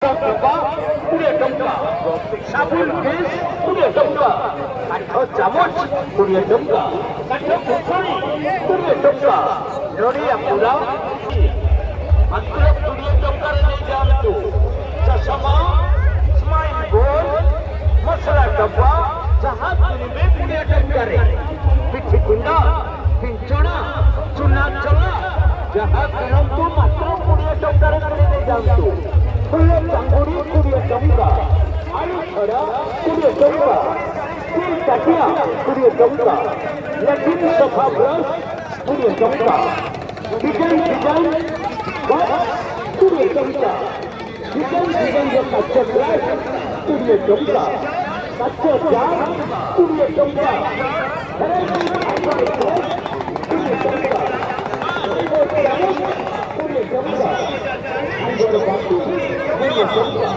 କୋଡ଼ିଏ ଟଙ୍କା ସାବୁନ ପିସ୍ 20 ଟଙ୍କା କାଠ ଚାମଚ 20 ଟଙ୍କା କାଠ କୁକୁଣି 20 ଟଙ୍କା ନଡ଼ିଆ ପୁରା ମାତ୍ର 20 ଟଙ୍କାରେ ନେଇଯାଆନ୍ତୁ ଚଷମା ସ୍ମାଇଲ୍ ବୋର୍ଡ ମସଲା ଡବା ଯାହା କିଣିବେ 20 ଟଙ୍କାରେ ପିଠି କୁଣ୍ଡା ପିଞ୍ଚଣା ଚୁନା ଚଲା ଯାହା କିଣନ୍ତୁ ମାତ୍ର 20 ଟଙ୍କାରେ କିଣି ନେଇଯାଆନ୍ତୁ ଫୁଲ ଚାଙ୍ଗୁଡ଼ି 20 ଟଙ୍କା ଆଳୁ ଛଡ଼ା 20 ଟଙ୍କା ଷ୍ଟିଲ୍ ତାଟିଆ 20 ଟଙ୍କା ଲାଟ୍ରିନ୍ ସଫା ବ୍ରସ୍ 20 ଟଙ୍କା ଡିଜାଇନ୍ ବକ୍ସ 20 ଟଙ୍କା ଡିଜାଇନ୍ର କାଚ ଗ୍ଲାସ୍ 20 ଟଙ୍କା କାଚ ଜାର୍ 20 ଟଙ୍କା ଭେରାଇଟି ଆଇଟମ୍ ଗ୍ଲାସ୍ 20 ଟଙ୍କା 20 ଟଙ୍କା ଆଙ୍ଗର ବାଟୁ 20 ଟଙ୍କା